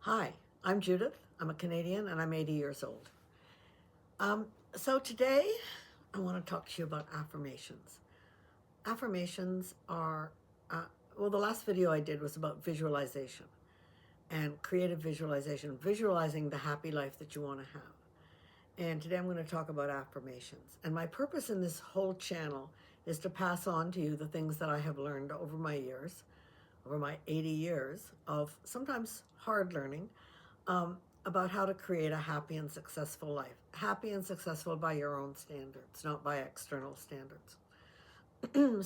Hi, I'm Judith. I'm a Canadian and I'm 80 years old. So today I want to talk to you about affirmations. Affirmations are, the last video I did was about visualization and creative visualization, visualizing the happy life that you want to have. And today I'm going to talk about affirmations. And my purpose in this whole channel is to pass on to you the things that I have learned over my years, over my 80 years of sometimes hard learning, about how to create a happy and successful life. Happy and successful by your own standards, not by external standards.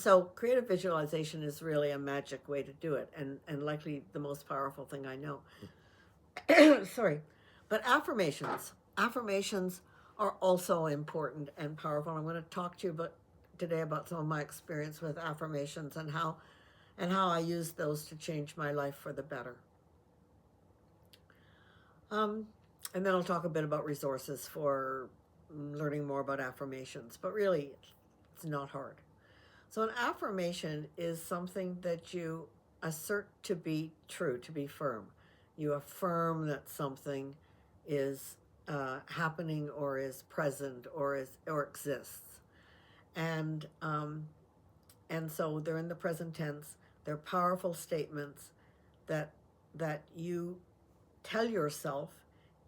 So creative visualization is really a magic way to do it, and likely the most powerful thing I know. Sorry. But affirmations are also important and powerful. I'm going to talk to you today about some of my experience with affirmations and how I use those to change my life for the better. And then I'll talk a bit about resources for learning more about affirmations. But really, it's not hard. So, an affirmation is something that you assert to be true, to be firm. You affirm that something is happening, or is present, or exists, and so they're in the present tense. They're powerful statements that you tell yourself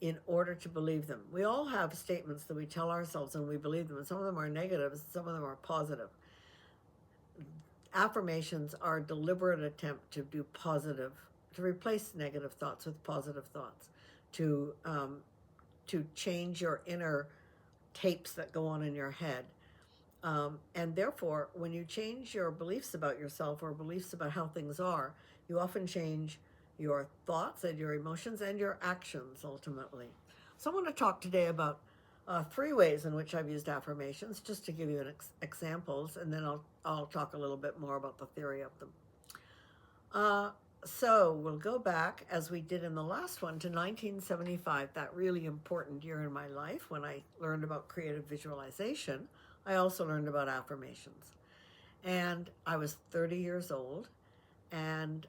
in order to believe them. We all have statements that we tell ourselves and we believe them, and some of them are negative, some of them are positive. Affirmations are a deliberate attempt to do positive, to replace negative thoughts with positive thoughts, to change your inner tapes that go on in your head. And therefore, when you change your beliefs about yourself or beliefs about how things are, you often change your thoughts and your emotions and your actions ultimately. So I want to talk today about 3 ways in which I've used affirmations, just to give you examples, and then I'll talk a little bit more about the theory of them. So we'll go back, as we did in the last one, to 1975, that really important year in my life when I learned about creative visualization. I also learned about affirmations. And I was 30 years old, and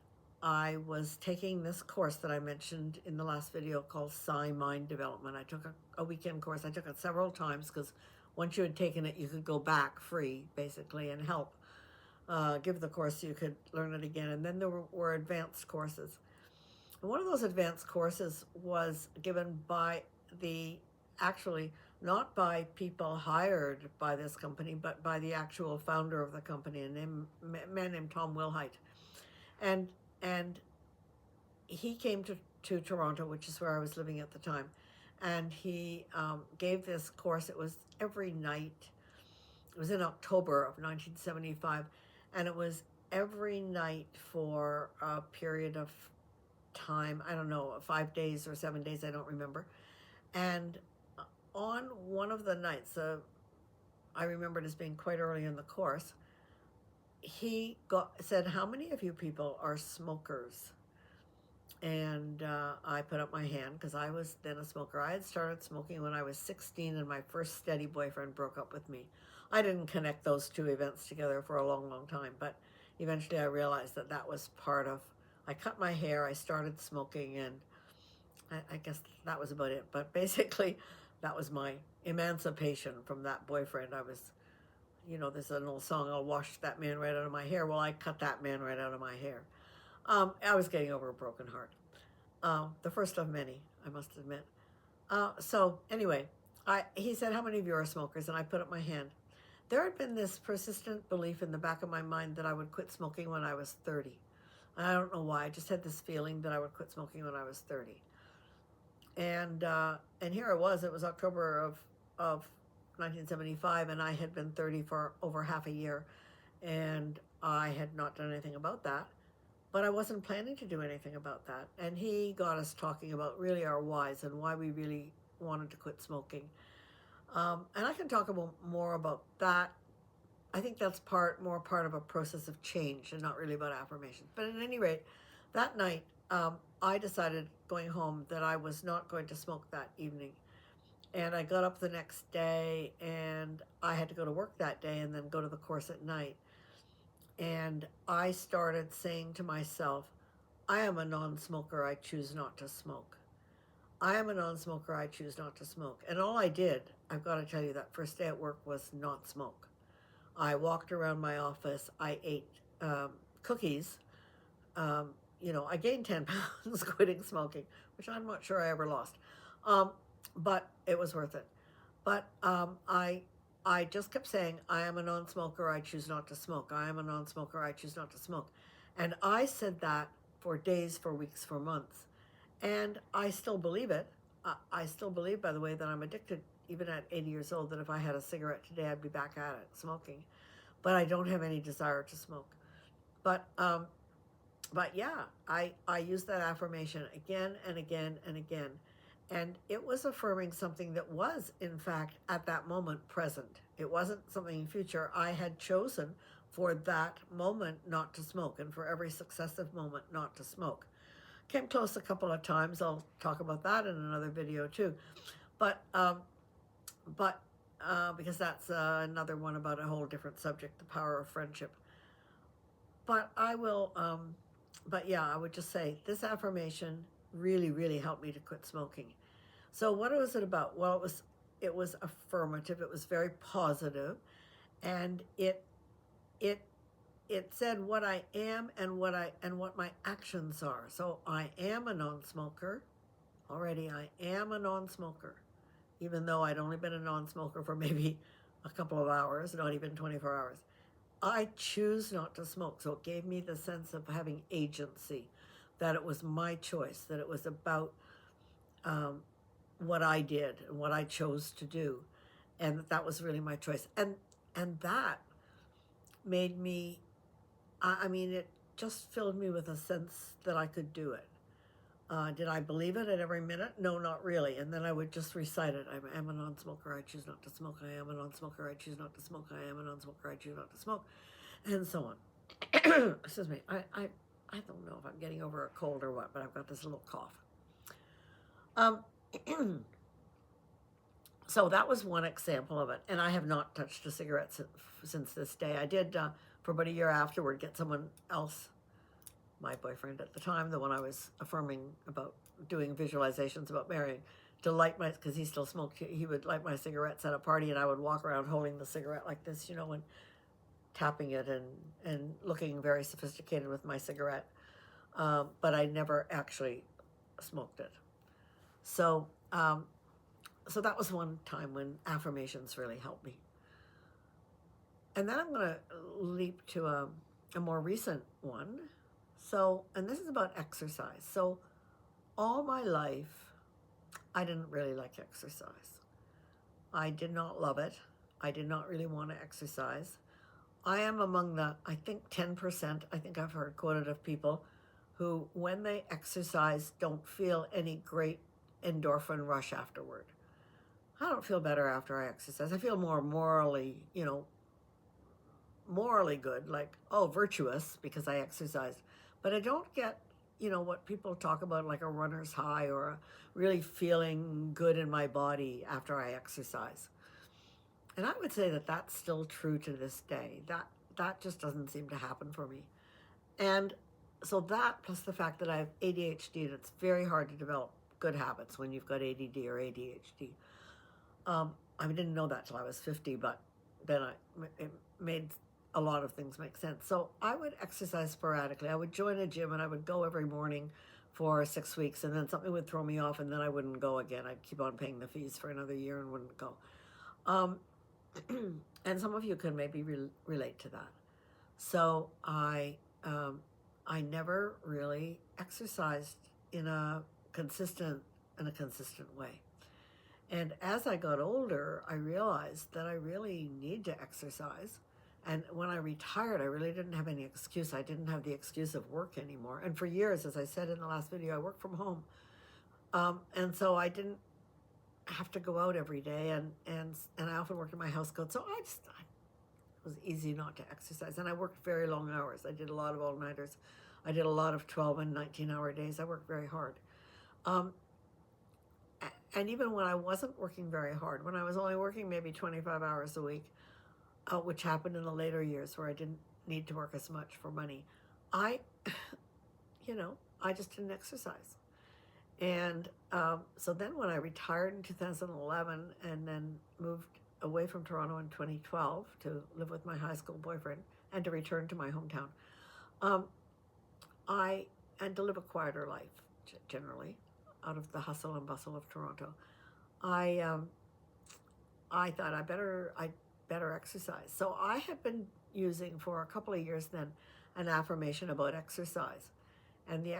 I was taking this course that I mentioned in the last video called Mind Development. I took a weekend course. I took it several times because once you had taken it, you could go back free, basically, and help give the course so you could learn it again. And then there were advanced courses. And one of those advanced courses was given by actually not by people hired by this company, but by the actual founder of the company, a man named Tom Wilhite. And he came to Toronto, which is where I was living at the time, and he gave this course. It was every night. It was in October of 1975, and it was every night for a period of time. I don't know, 5 days or 7 days, I don't remember. And on one of the nights, I remember it as being quite early in the course, he said, "How many of you people are smokers?" And I put up my hand because I was then a smoker. I had started smoking when I was 16, and my first steady boyfriend broke up with me. I didn't connect those two events together for a long, long time, but eventually I realized that was part of. I cut my hair, I started smoking, and I guess that was about it. But basically, that was my emancipation from that boyfriend. I was, there's an old song, "I'll wash that man right out of my hair." Well, I cut that man right out of my hair. I was getting over a broken heart. The first of many, I must admit. So anyway, he said, "How many of you are smokers?" And I put up my hand. There had been this persistent belief in the back of my mind that I would quit smoking when I was 30. And I don't know why. I just had this feeling that I would quit smoking when I was 30. And here it was. It was October of 1975, and I had been 30 for over half a year, and I had not done anything about that. But I wasn't planning to do anything about that. And he got us talking about really our whys and why we really wanted to quit smoking. And I can talk more about that. I think that's more part of a process of change and not really about affirmations. But at any rate, that night, I decided going home that I was not going to smoke that evening. And I got up the next day, and I had to go to work that day and then go to the course at night. And I started saying to myself, I am a non-smoker. I choose not to smoke. I am a non-smoker. I choose not to smoke. And all I did, I've got to tell you, that first day at work was not smoke. I walked around my office. I ate cookies. Um, I gained 10 pounds quitting smoking, which I'm not sure I ever lost. Um, but it was worth it. But I just kept saying, I am a non-smoker. I choose not to smoke. I am a non-smoker. I choose not to smoke. And I said that for days, for weeks, for months. And I still believe it. I still believe, by the way, that I'm addicted, even at 80 years old, that if I had a cigarette today, I'd be back at it, smoking. But I don't have any desire to smoke. But yeah, I used that affirmation again and again and again. And it was affirming something that was, in fact, at that moment present. It wasn't something future. I had chosen for that moment not to smoke, and for every successive moment not to smoke. Came close a couple of times. I'll talk about that in another video too. But but because that's another one about a whole different subject, the power of friendship. But I will. But yeah, I would just say this affirmation really, really helped me to quit smoking. So what was it about? Well, it was affirmative. It was very positive, and it it said what I am and what my actions are. So I am a non-smoker. Already I am a non-smoker, even though I'd only been a non-smoker for maybe a couple of hours, not even 24 hours. I choose not to smoke. So it gave me the sense of having agency, that it was my choice, that it was about um, what I did and what I chose to do, and that was really my choice. And that made me, I mean, it just filled me with a sense that I could do it. Did I believe it at every minute? No, not really. And then I would just recite it. I am a non-smoker. I choose not to smoke. I am a non-smoker. I choose not to smoke. I am a non-smoker. I choose not to smoke, and so on. Excuse me. I don't know if I'm getting over a cold or what, but I've got this little cough. Um, so that was one example of it. And I have not touched a cigarette since this day. I did, for about a year afterward, get someone else, my boyfriend at the time, the one I was affirming about, doing visualizations about marrying, to light my, because he still smoked, he would light my cigarettes at a party, and I would walk around holding the cigarette like this, and tapping it and looking very sophisticated with my cigarette. But I never actually smoked it. So, so that was one time when affirmations really helped me. And then I'm going to leap to a more recent one. So, and this is about exercise. So, all my life, I didn't really like exercise. I did not love it. I did not really want to exercise. I am among the, I think, 10%, I think I've heard quoted, of people who, when they exercise, don't feel any great endorphin rush afterward. I don't feel better after I exercise. I feel more morally, morally good, like, oh, virtuous because I exercised. But I don't get, what people talk about, like a runner's high or a really feeling good in my body after I exercise. And I would say that that's still true to this day. That just doesn't seem to happen for me. And so that, plus the fact that I have ADHD, and it's very hard to develop good habits when you've got ADD or ADHD. I didn't know that till I was 50, but then it made a lot of things make sense. So I would exercise sporadically. I would join a gym and I would go every morning for 6 weeks, and then something would throw me off, and then I wouldn't go again. I'd keep on paying the fees for another year and wouldn't go. And some of you can maybe relate to that. So I never really exercised in a consistent way. And as I got older, I realized that I really need to exercise. And when I retired, I really didn't have any excuse. I didn't have the excuse of work anymore. And for years, as I said in the last video, I worked from home. And so I didn't have to go out every day. And I often worked in my house coat. So it was easy not to exercise. And I worked very long hours. I did a lot of all-nighters. I did a lot of 12 and 19-hour days. I worked very hard. And even when I wasn't working very hard, when I was only working maybe 25 hours a week, which happened in the later years where I didn't need to work as much for money, I I just didn't exercise. And so then when I retired in 2011 and then moved away from Toronto in 2012 to live with my high school boyfriend and to return to my hometown, um, I and to live a quieter life generally, out of the hustle and bustle of Toronto. I I thought I better exercise. So I had been using for a couple of years then an affirmation about exercise, and the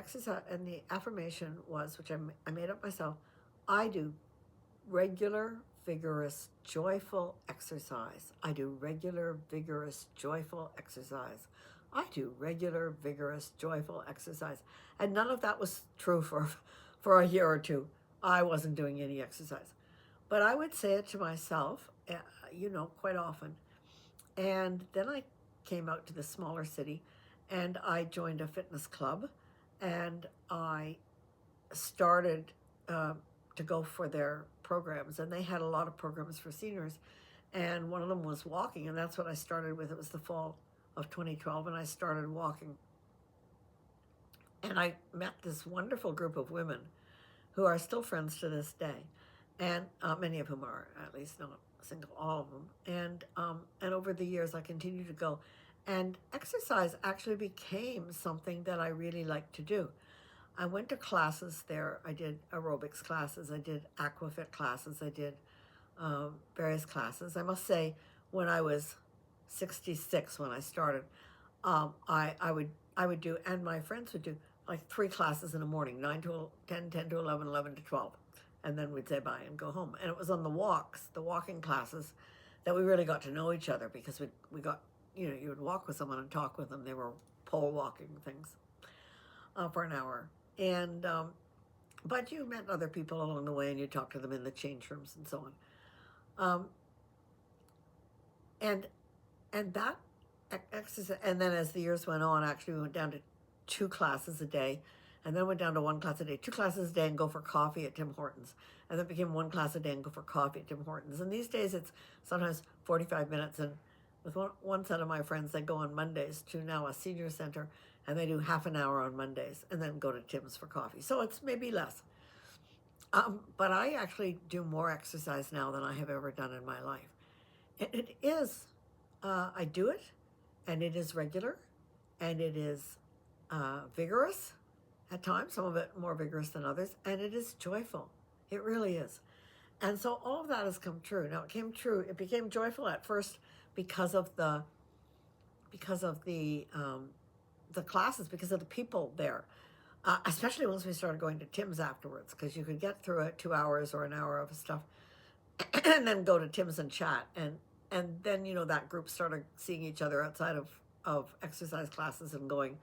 affirmation was, which I made up myself. I do regular, vigorous, joyful exercise. I do regular, vigorous, joyful exercise. I do regular, vigorous, joyful exercise. And none of that was true for a year or two. I wasn't doing any exercise. But I would say it to myself, quite often. And then I came out to the smaller city and I joined a fitness club and I started to go for their programs. And they had a lot of programs for seniors. And one of them was walking. And that's what I started with. It was the fall of 2012. And I started walking. And I met this wonderful group of women who are still friends to this day. And many of whom are, at least not single, all of them. And over the years, I continued to go. And exercise actually became something that I really liked to do. I went to classes there. I did aerobics classes. I did aquafit classes. I did various classes. I must say, when I was 66, when I started, I would do, and my friends would do, like 3 classes in the morning, 9 to 10, 10 to 11, 11 to 12. And then we'd say bye and go home. And it was on the walking classes, that we really got to know each other, because we got, you would walk with someone and talk with them. They were pole walking things for an hour. And, but you met other people along the way and you talked to them in the change rooms and so on. And that exercise, and then as the years went on, actually we went down to 2 classes a day, and then went down to 1 class a day, 2 classes a day, and go for coffee at Tim Hortons. And then it became 1 class a day and go for coffee at Tim Hortons. And these days it's sometimes 45 minutes. And with one set of my friends, they go on Mondays to now a senior center, and they do half an hour on Mondays and then go to Tim's for coffee. So it's maybe less. But I actually do more exercise now than I have ever done in my life. It is, I do it, and it is regular, and it is vigorous at times, some of it more vigorous than others, and it is joyful. It really is. And so all of that has come true. Now it became joyful at first because of the classes, because of the people there. Especially once we started going to Tim's afterwards, because you could get through it 2 hours or an hour of stuff and then go to Tim's and chat. And then, that group started seeing each other outside of exercise classes and going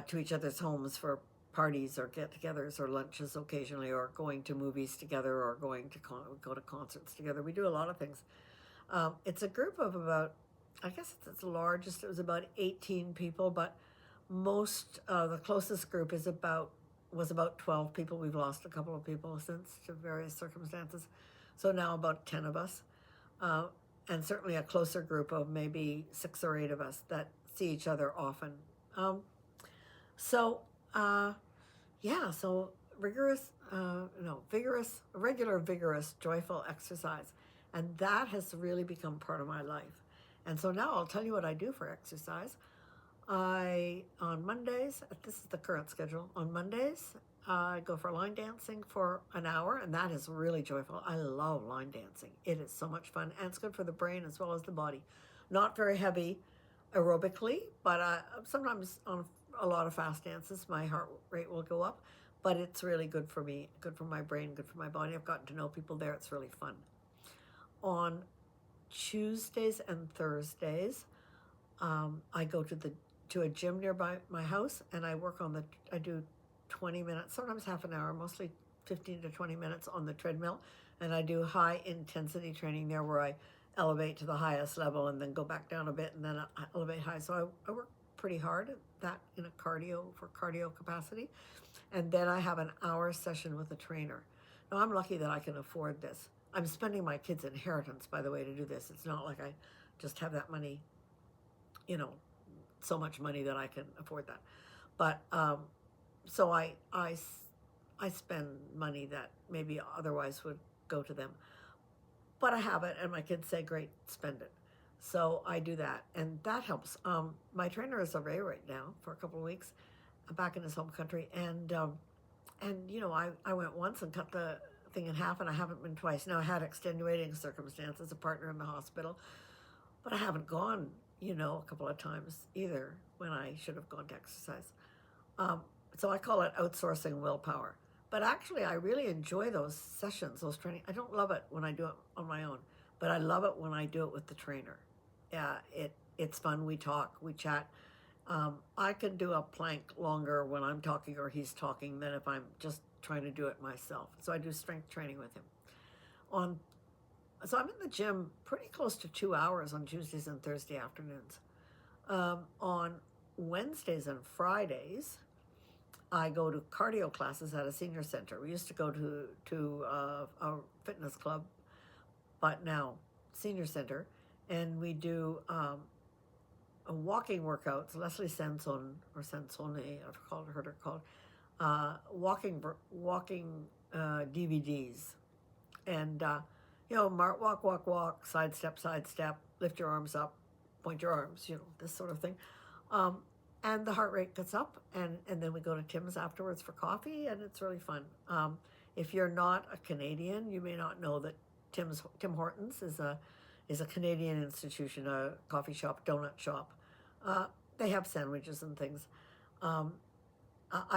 to each other's homes for parties or get-togethers or lunches occasionally, or going to movies together, or going to go to concerts together. We do a lot of things. It's a group of about, I guess it's the largest, it was about 18 people, but the closest group was about 12 people. We've lost a couple of people since, to various circumstances. So now about 10 of us. And certainly a closer group of maybe 6 or 8 of us that see each other often. So regular, vigorous, joyful exercise. And that has really become part of my life. And so now I'll tell you what I do for exercise. On Mondays, this is the current schedule, on Mondays, I go for line dancing for an hour, and that is really joyful. I love line dancing. It is so much fun, and it's good for the brain as well as the body. Not very heavy aerobically, but sometimes on a lot of fast dances, my heart rate will go up, but it's really good for me, good for my brain, good for my body. I've gotten to know people there. It's really fun. On Tuesdays and Thursdays, I go to a gym nearby my house, and I do 20 minutes, sometimes half an hour, mostly 15 to 20 minutes on the treadmill, and I do high intensity training there, where I elevate to the highest level and then go back down a bit and then I elevate high. So I work pretty hard at that in a cardio capacity. And then I have an hour session with a trainer. Now, I'm lucky that I can afford this. I'm spending my kids' inheritance, by the way, to do this. It's not like I just have that money, so much money that I can afford that. But so I spend money that maybe otherwise would go to them. But I have it, and my kids say, great, spend it. So I do that, and that helps. My trainer is away right now for a couple of weeks, back in his home country, and I went once and cut the thing in half, and I haven't been twice. Now I had extenuating circumstances, a partner in the hospital, but I haven't gone, a couple of times either when I should have gone to exercise. Um, so I call it outsourcing willpower. But actually, I really enjoy those sessions, those training. I don't love it when I do it on my own, but I love it when I do it with the trainer. Yeah, it's fun. We talk, we chat. I can do a plank longer when I'm talking or he's talking than if I'm just trying to do it myself. So I do strength training with him. On so I'm in the gym pretty close to 2 hours on Tuesdays and Thursday afternoons. On Wednesdays and Fridays, I go to cardio classes at a senior center. We used to go to a fitness club, but now senior center, and we do walking workouts. Leslie Sanson or Sansone, I've heard her called walking DVDs, and walk, walk, walk, sidestep, sidestep, lift your arms up, point your arms, this sort of thing. And the heart rate gets up, and then we go to Tim's afterwards for coffee, and it's really fun. If you're not a Canadian, you may not know that Tim Hortons is a Canadian institution, a coffee shop, donut shop. They have sandwiches and things. I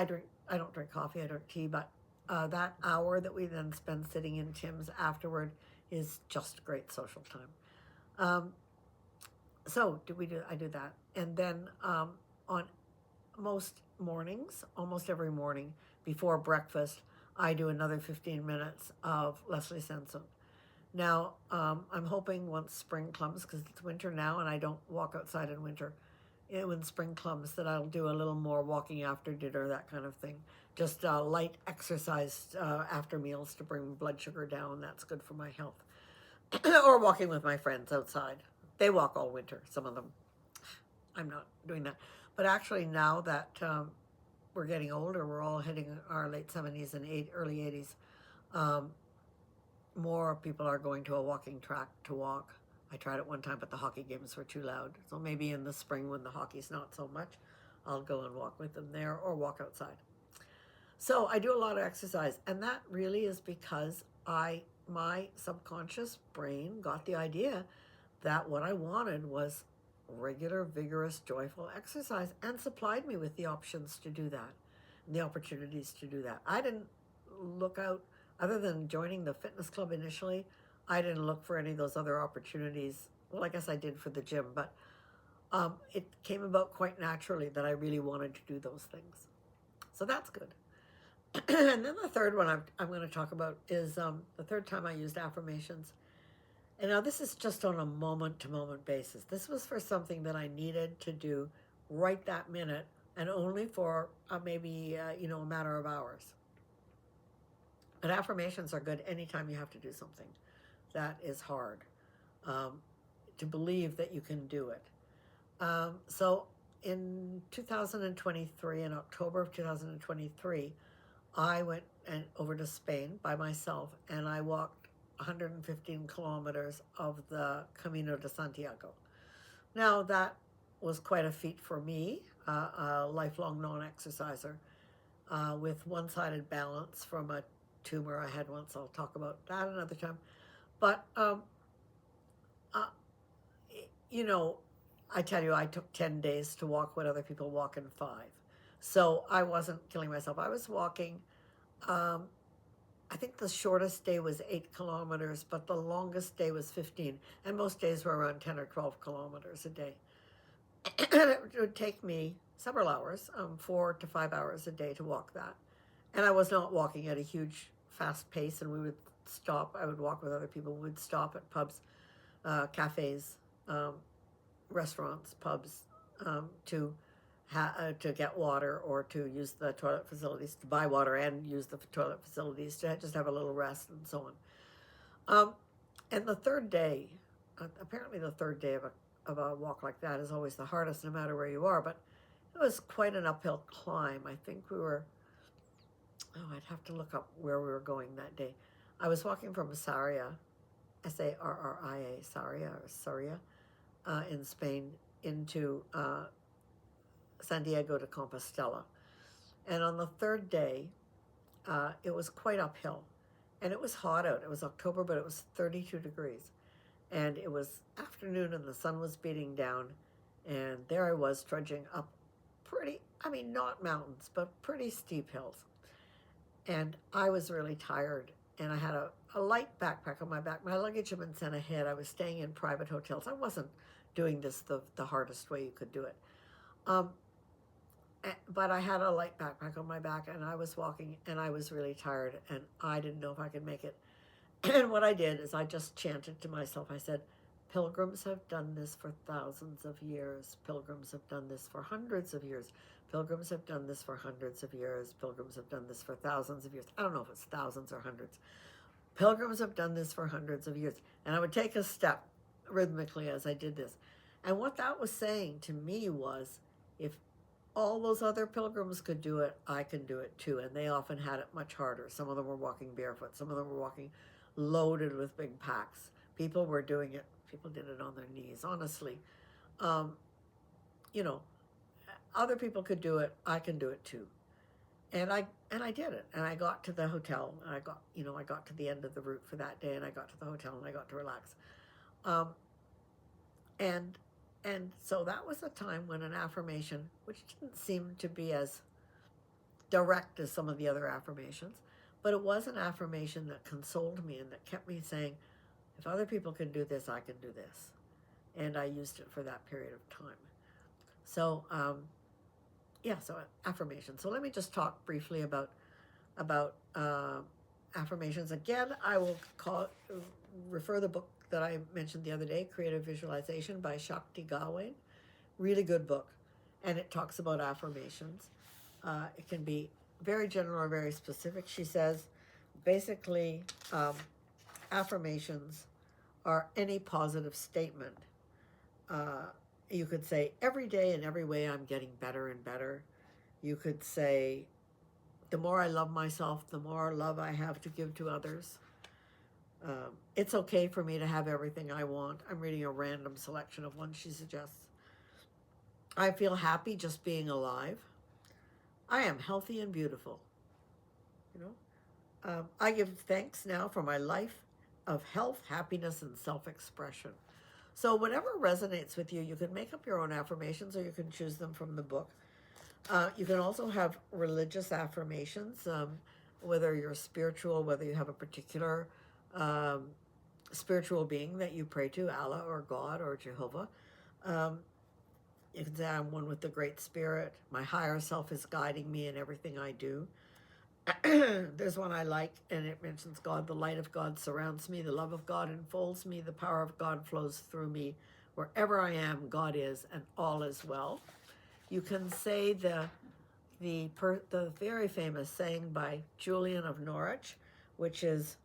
don't drink coffee, I drink tea, but that hour that we then spend sitting in Tim's afterward is just great social time. So I do that, and then on most mornings, almost every morning before breakfast, I do another 15 minutes of Leslie Sanson. Now, I'm hoping once spring comes, because it's winter now and I don't walk outside in winter, when spring comes, that I'll do a little more walking after dinner, that kind of thing. Just light exercise after meals to bring blood sugar down. That's good for my health. Or walking with my friends outside. They walk all winter, some of them. I'm not doing that. But actually, now that we're getting older, we're all hitting our late 70s and early 80s, more people are going to a walking track to walk. I tried it one time, but the hockey games were too loud. So maybe in the spring, when the hockey's not so much, I'll go and walk with them there or walk outside. So I do a lot of exercise, and that really is because my subconscious brain got the idea that what I wanted was regular, vigorous, joyful exercise, and supplied me with the options to do that, and the opportunities to do that. I didn't look out, other than joining the fitness club initially, I didn't look for any of those other opportunities. Well, I guess I did for the gym, but it came about quite naturally that I really wanted to do those things. So that's good. And then the third one I'm going to talk about is the third time I used affirmations. And now this is just on a moment-to-moment basis. This was for something that I needed to do right that minute, and only for maybe a matter of hours. But affirmations are good anytime you have to do something that is hard, to believe that you can do it. So in 2023, in October of 2023, I went over to Spain by myself, and I walked 115 kilometers of the Camino de Santiago. Now, that was quite a feat for me, a lifelong non-exerciser, with one-sided balance from a tumor I had once. I'll talk about that another time. But, I tell you, I took 10 days to walk what other people walk in 5. So I wasn't killing myself. I was walking, I think the shortest day was 8 kilometers, but the longest day was 15. And most days were around 10 or 12 kilometers a day. And it would take me several hours, 4 to 5 hours a day to walk that. And I was not walking at a huge, fast pace, and we would stop. I would walk with other people. We would stop at pubs, cafes, restaurants, pubs, to get water, or to use the toilet facilities, to buy water and use the toilet facilities, to just have a little rest, and so on. And the third day, apparently the third day of a walk like that is always the hardest, no matter where you are, but it was quite an uphill climb. I think we were Oh, I'd have to look up where we were going that day. I was walking from Sarria, Sarria, Sarria, or Sarria, in Spain, into San Diego to Compostela. And on the third day, it was quite uphill. And it was hot out. It was October, but it was 32 degrees. And it was afternoon and the sun was beating down. And there I was trudging up pretty, I mean, not mountains, but pretty steep hills. And I was really tired. And I had a light backpack on my back. My luggage had been sent ahead. I was staying in private hotels. I wasn't doing this the hardest way you could do it. Um, but I had a light backpack on my back and I was walking and I was really tired and I didn't know if I could make it. And what I did is I just chanted to myself. I said, pilgrims have done this for thousands of years. Pilgrims have done this for hundreds of years. Pilgrims have done this for hundreds of years. Pilgrims have done this for thousands of years. I don't know if it's thousands or hundreds. Pilgrims have done this for hundreds of years. And I would take a step rhythmically as I did this. And what that was saying to me was, if all those other pilgrims could do it, I can do it too. And they often had it much harder. Some of them were walking barefoot. Some of them were walking loaded with big packs. People were doing it. People did it on their knees, honestly. Um, you know, other people could do it. I can do it too. And I did it. And I got to the hotel. And I got to the end of the route for that day. And I got to the hotel and I got to relax. Um, and and so that was a time when an affirmation, which didn't seem to be as direct as some of the other affirmations, but it was an affirmation that consoled me and that kept me saying, if other people can do this, I can do this. And I used it for that period of time. So, so affirmation. So let me just talk briefly about affirmations. Again, I will refer the book that I mentioned the other day, Creative Visualization by Shakti Gawain. Really good book. And it talks about affirmations. It can be very general or very specific. She says, basically, affirmations are any positive statement. You could say, every day in every way I'm getting better and better. You could say, the more I love myself, the more love I have to give to others. It's okay for me to have everything I want. I'm reading a random selection of ones she suggests. I feel happy just being alive. I am healthy and beautiful. I give thanks now for my life of health, happiness, and self-expression. So whatever resonates with you, you can make up your own affirmations or you can choose them from the book. You can also have religious affirmations, whether you're spiritual, whether you have a particular spiritual being that you pray to, Allah or God or Jehovah. You can say, I'm one with the Great Spirit. My higher self is guiding me in everything I do. There's one I like, and it mentions God. The light of God surrounds me. The love of God enfolds me. The power of God flows through me. Wherever I am, God is, and all is well. You can say the very famous saying by Julian of Norwich, which is,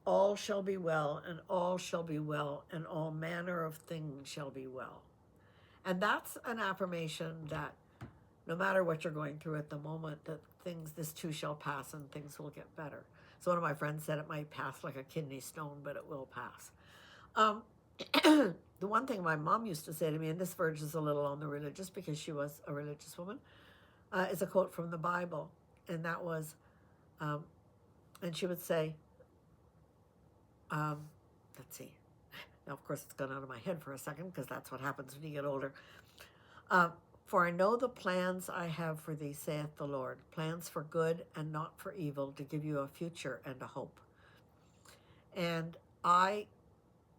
all shall be well, and all shall be well, and all manner of things shall be well. And that's an affirmation that no matter what you're going through at the moment, that this too shall pass and things will get better. So one of my friends said it might pass like a kidney stone, but it will pass. The one thing my mom used to say to me, and this verges a little on the religious because she was a religious woman, is a quote from the Bible. And that was, and she would say, let's see. Now, of course, it's gone out of my head for a second because that's what happens when you get older. For I know the plans I have for thee, saith the Lord, plans for good and not for evil, to give you a future and a hope. And I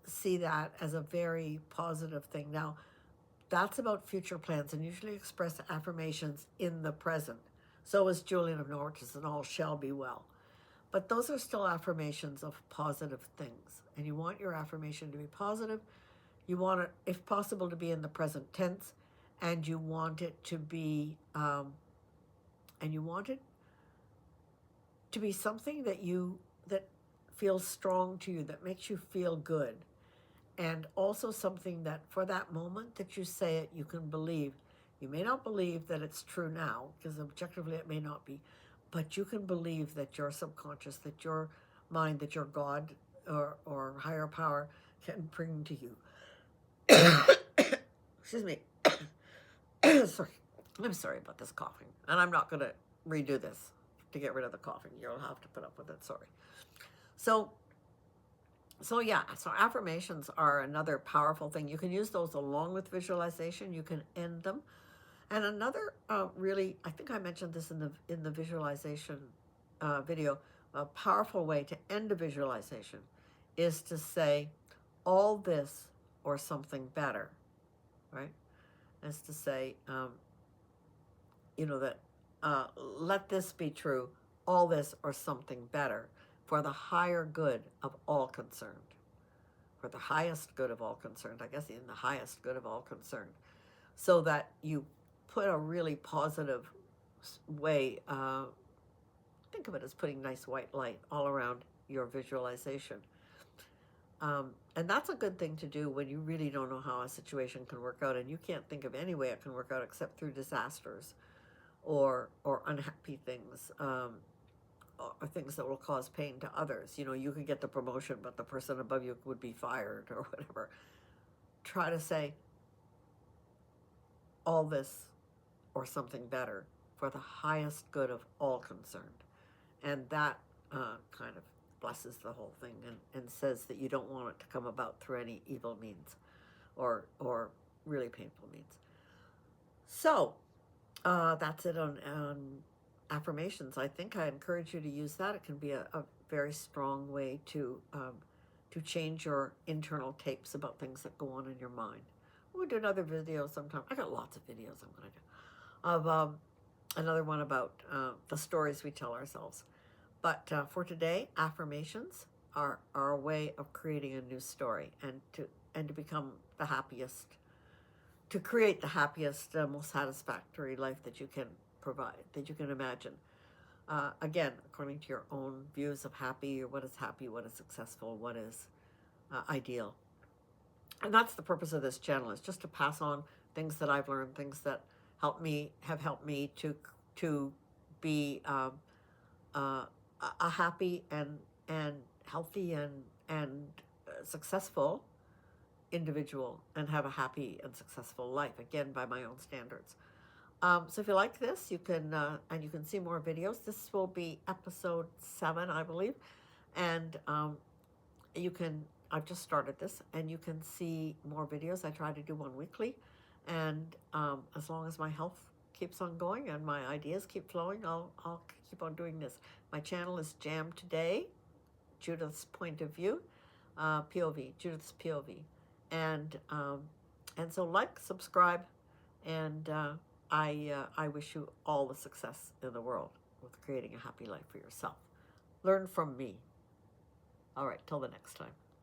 see that as a very positive thing. Now, that's about future plans and usually express affirmations in the present. So is Julian of Norwich, and all shall be well. But those are still affirmations of positive things. And you want your affirmation to be positive. You want it, if possible, to be in the present tense. And you want it to be, something that feels strong to you, that makes you feel good. And also something that for that moment that you say it, you can believe. You may not believe that it's true now, because objectively it may not be, but you can believe that your subconscious, that your mind, that your God or higher power can bring to you. Excuse me. Sorry. I'm sorry about this coughing. And I'm not going to redo this to get rid of the coughing. You'll have to put up with it. Sorry. So, so affirmations are another powerful thing. You can use those along with visualization. You can end them. And another really, I think I mentioned this in the visualization video, a powerful way to end a visualization is to say all this or something better, right? Is to say, that let this be true, all this or something better, for the higher good of all concerned, for the highest good of all concerned, I guess in the highest good of all concerned, so that you put a really positive way, think of it as putting nice white light all around your visualization. And that's a good thing to do when you really don't know how a situation can work out, and you can't think of any way it can work out except through disasters or unhappy things, or things that will cause pain to others. You could get the promotion, but the person above you would be fired or whatever. Try to say all this or something better for the highest good of all concerned. And that kind of blesses the whole thing and says that you don't want it to come about through any evil means or really painful means. So that's it on affirmations. I think I encourage you to use that. It can be a very strong way to change your internal tapes about things that go on in your mind. We'll do another video sometime. I got lots of videos I'm going to do of another one about the stories we tell ourselves. But for today, affirmations are a way of creating a new story and to become the happiest, to create the happiest, most satisfactory life that you can provide, that you can imagine. Again, according to your own views of happy, or what is happy, what is successful, what is ideal. And that's the purpose of this channel, is just to pass on things that I've learned, things that have helped me to be a happy and healthy and successful individual, and have a happy and successful life, again, by my own standards. So if you like this, you can and you can see more videos. This will be episode 7, I believe, and I've just started this, and you can see more videos. I try to do one weekly, and as long as my health keeps on going and my ideas keep flowing, I'll keep on doing this. My channel is Jam Today, Judith's Point of View, POV, Judith's POV, and so like, subscribe, and I wish you all the success in the world with creating a happy life for yourself. Learn from me. All right, till the next time.